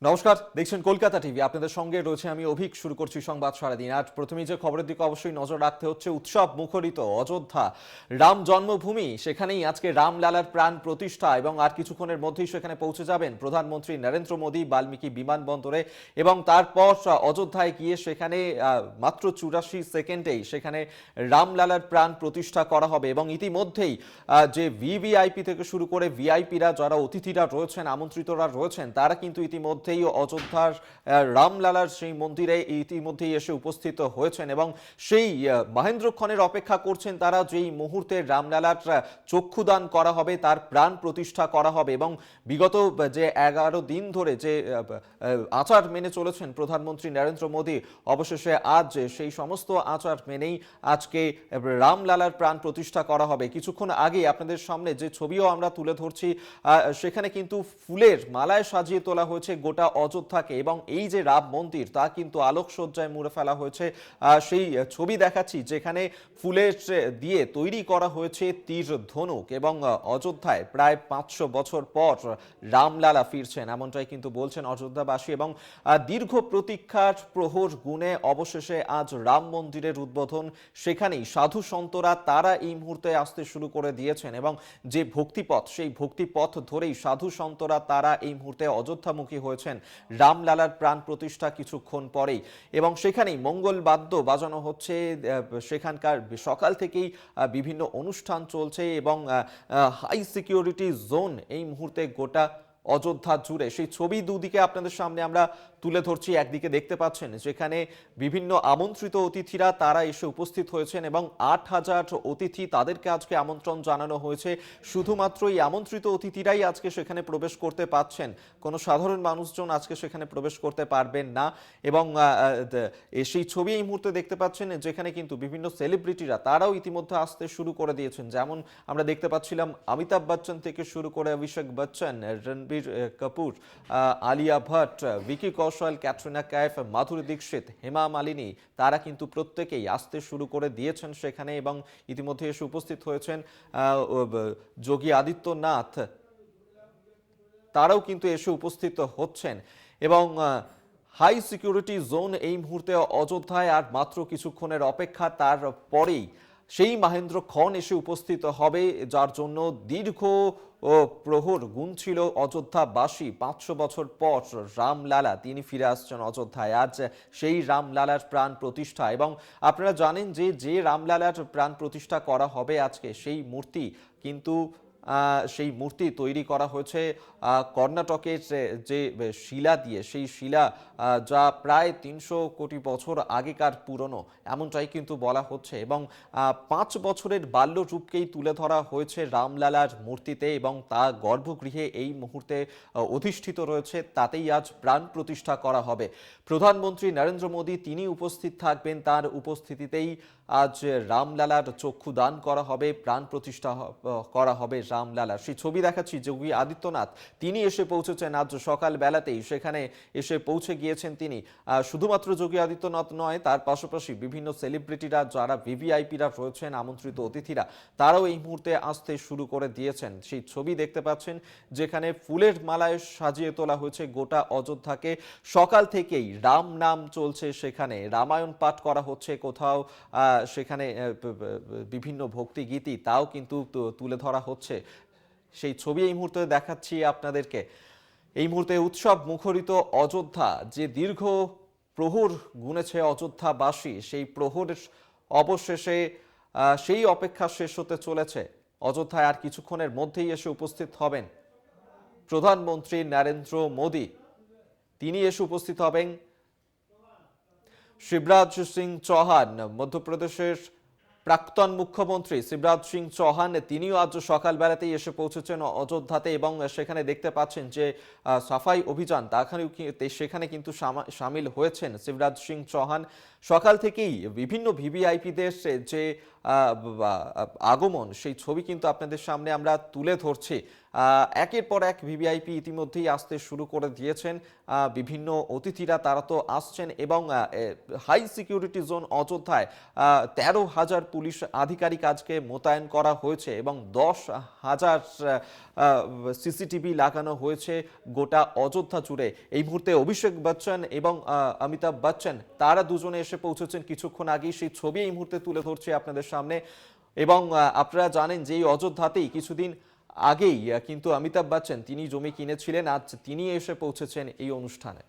নমস্কার, দেখছেন কলকাতা টিভি। আপনাদের সঙ্গে রয়েছে আমি অভিক। শুরু করছি সংবাদ সারাদিন। আজ প্রথমেই যে খবরের দিকে অবশ্যই নজর রাখতে হচ্ছে, উৎসব মুখরিত অযোধ্যা রাম জন্মভূমি, সেখানেই আজকে রামলালার প্রাণ প্রতিষ্ঠা এবং আর কিছুক্ষণের মধ্যেই সেখানে পৌঁছে যাবেন প্রধানমন্ত্রী নরেন্দ্র মোদী বাল্মীকি বিমানবন্দরে এবং তারপর অযোধ্যায় গিয়ে সেখানে মাত্র 84 সেকেন্ডেই সেখানে রামলালার প্রাণ প্রতিষ্ঠা করা হবে। এবং ইতিমধ্যেই যে ভিভিআইপি থেকে শুরু করে ভিআইপিরা, যারা অতিথিরা রয়েছেন, আমন্ত্রিতরা রয়েছেন, তারা কিন্তু ইতিমধ্যেই অযোধ্যার রামলালার সেই মন্দিরে ইতিমধ্যেই এসে উপস্থিত হয়েছেন এবং সেই মহেন্দ্রক্ষণের অপেক্ষা করছেন তারা, যেই মুহূর্তে রামলালার চক্ষুদান করা হবে, তার প্রাণ প্রতিষ্ঠা করা হবে। এবং বিগত যে 11 দিন ধরে যে আচার মেনে চলেছেন প্রধানমন্ত্রী নরেন্দ্র মোদী, অবশেষে আজ সেই সমস্ত আচার মেনেই আজকে রামলালার প্রাণ প্রতিষ্ঠা করা হবে। কিছুক্ষণ আগে আপনাদের সামনে যে ছবিও আমরা তুলে ধরছি, সেখানে কিন্তু ফুলের মালায় সাজিয়ে তোলা হয়েছে গোটা অযোধ্যাকে এবং এই যে রাম মন্দির, তা কিন্তু আলোকসজ্জায় মুড়ে ফেলা হয়েছে। সেই ছবি দেখাচ্ছি যেখানে ফুলের দিয়ে তৈরি করা হয়েছে তীর ধনুক এবং অযোধ্যায় প্রায় 500 বছর পর রামলালা ফিরছেন, এমনটাই কিন্তু বলছেন অযোধ্যাবাসী। এবং দীর্ঘ প্রতীক্ষার প্রহর গুণে অবশেষে আজ রাম মন্দিরের উদ্বোধন। সেখানেই সাধু সন্তরা তারা এই মুহূর্তে আসতে শুরু করে দিয়েছেন এবং যে ভক্তিপথ, সেই ভক্তিপথ ধরেই সাধু সন্তরা তারা এই মুহূর্তে অযোধ্যামুখী হয়েছেন রামলালার প্রাণ প্রতিষ্ঠা কিছুক্ষণ পরেই। এবং সেখানেই মঙ্গল বাদ্য বাজানো হচ্ছে, সেখানকার সকাল থেকেই বিভিন্ন অনুষ্ঠান চলছে এবং হাই সিকিউরিটি জোন এই মুহূর্তে গোটা অযোধ্যা জুড়ে। সেই ছবি দুদিকে আপনাদের সামনে আমরা তুলে ধরছি। একদিকে দেখতে পাচ্ছেন যেখানে বিভিন্ন আমন্ত্রিত অতিথিরা তারা এসে উপস্থিত হয়েছেন এবং 8000 অতিথি, তাদেরকে আজকে আমন্ত্রণ জানানো হয়েছে। শুধুমাত্র এই আমন্ত্রিত অতিথিরাই আজকে সেখানে প্রবেশ করতে পারছেন, কোনো সাধারণ মানুষজন আজকে সেখানে প্রবেশ করতে পারবেন না। এবং সেই ছবি এই মুহূর্তে দেখতে পাচ্ছেন যেখানে কিন্তু বিভিন্ন সেলিব্রিটিরা তারাও ইতিমধ্যে আসতে শুরু করে দিয়েছেন। যেমন আমরা দেখতে পাচ্ছিলাম অমিতাভ বচ্চন থেকে শুরু করে অভিষেক বচ্চন, রণবীর কাপুর, আলিয়া ভট্ট, ভিকি কৌশল, ক্যাটরিনা কাইফ, মাধুরী দীক্ষিত, হেমা মালিনী, তারা কিন্তু প্রত্যেকেই আসতে শুরু করে দিয়েছেন সেখানে এবং ইতিমধ্যে এসে উপস্থিত হয়েছেন যোগী আদিত্যনাথ, তারাও কিন্তু এসে উপস্থিত হচ্ছেন। এবং হাই সিকিউরিটি জোন এই মুহূর্তে অযোধ্যায়, আর মাত্র কিছুক্ষণের অপেক্ষা, তারপরেই সেই মহেন্দ্রক্ষণ এসে উপস্থিত হবে, যার জন্য দীর্ঘ প্রহর গুনছিল অযোধ্যাবাসী। 500 বছর পর রামলালা তিনি ফিরে আসছেন অযোধ্যায়। আজ সেই রামলালার প্রাণ প্রতিষ্ঠা এবং আপনারা জানেন যে যে রামলালার প্রাণ প্রতিষ্ঠা করা হবে আজকে, সেই মূর্তি কিন্তু সেই মূর্তি তৈরি করা হয়েছে কর্ণাটকের যে শিলা দিয়ে, সেই শিলা যা প্রায় 300 কোটি বছর আগেকার পুরনো, এমনটাই কিন্তু বলা হচ্ছে। এবং 5 বছরের বাল্যরূপকেই তুলে ধরা হয়েছে রামলালার মূর্তিতে এবং তা গর্ভগৃহে এই মুহূর্তে অধিষ্ঠিত রয়েছে, তাতেই আজ প্রাণ প্রতিষ্ঠা করা হবে। প্রধানমন্ত্রী নরেন্দ্র মোদী তিনি উপস্থিত থাকবেন, তার উপস্থিতিতেই আজ রামলালার চক্ষুদান করা হবে, প্রাণ প্রতিষ্ঠা করা হবে রামলালার। সেই ছবি দেখাচ্ছি, যোগী আদিত্যনাথ তিনি এসে পৌঁছেছেন আজ সকাল বেলাতেই, সেখানে এসে পৌঁছে গিয়েছেন তিনি। শুধুমাত্র যোগী আদিত্যনাথ নয়, তার পাশাপাশি বিভিন্ন সেলিব্রিটিরা, যারা ভিভিআইপিরা রয়েছেন, আমন্ত্রিত অতিথিরা, তারাও এই মুহূর্তে আসতে শুরু করে দিয়েছেন। সেই ছবি দেখতে পাচ্ছেন যেখানে ফুলের মালায় সাজিয়ে তোলা হয়েছে গোটা অযোধ্যাকে। সকাল থেকেই রাম নাম চলছে, সেখানে রামায়ণ পাঠ করা হচ্ছে, কোথাও সেখানে বিভিন্ন ভক্তিগীতি তাও কিন্তু তুলে ধরা হচ্ছে। সেই ছবি এই মুহূর্তে দেখাচ্ছি আপনাদেরকে। এই মুহূর্তে উৎসব মুখরিত অযোধ্যা, যে দীর্ঘ প্রহর গুনেছে অযোধ্যাবাসী, সেই প্রহর অবশেষে সেই অপেক্ষা শেষ হতে চলেছে। অযোধ্যায় আর কিছুক্ষণের মধ্যেই এসে উপস্থিত হবেন প্রধানমন্ত্রী নরেন্দ্র মোদী। তিনি এসে উপস্থিত হবেন। শিবরাজ সিং চৌহান, মধ্যপ্রদেশের প্রাক্তন মুখ্যমন্ত্রী শিবরাজ সিং চৌহান, তিনিও আজ সকালবেলাতেই এসে পৌঁছেছেন অযোধ্যাতে এবং সেখানে দেখতে পাচ্ছেন যে সাফাই অভিযান, সেখানে কিন্তু সামিল হয়েছেন শিবরাজ সিং চৌহান। সকাল থেকেই বিভিন্ন ভিভিআইপিদের যে আগমন, সেই ছবি কিন্তু আপনাদের সামনে আমরা তুলে ধরছি। একের পর এক ভিভিআইপি ইতিমধ্যেই আসতে শুরু করে দিয়েছেন। বিভিন্ন অতিথিরা তারা তো আসছেন এবং হাই সিকিউরিটি জোন অযোধ্যায় 13,000 পুলিশ আধিকারিক আজকে মোতায়েন করা হয়েছে এবং 10,000 সিসিটিভি লাগানো হয়েছে গোটা অযোধ্যা জুড়ে। এই মুহূর্তে অভিষেক বচ্চন এবং অমিতাভ বচ্চন তারা দুজনে এসে পৌঁছেছেন কিছুক্ষণ আগেই, সেই ছবি এই মুহূর্তে তুলে ধরছি আপনাদের সামনে। এবং আপনারা জানেন যে এই অযোধ্যাতেই কিছুদিন আগেই কিন্তু অমিতাভ বচ্চন তিনি জমি কিনেছিলেন, আজ তিনি এসে পৌঁছেছেন এই অনুষ্ঠানে।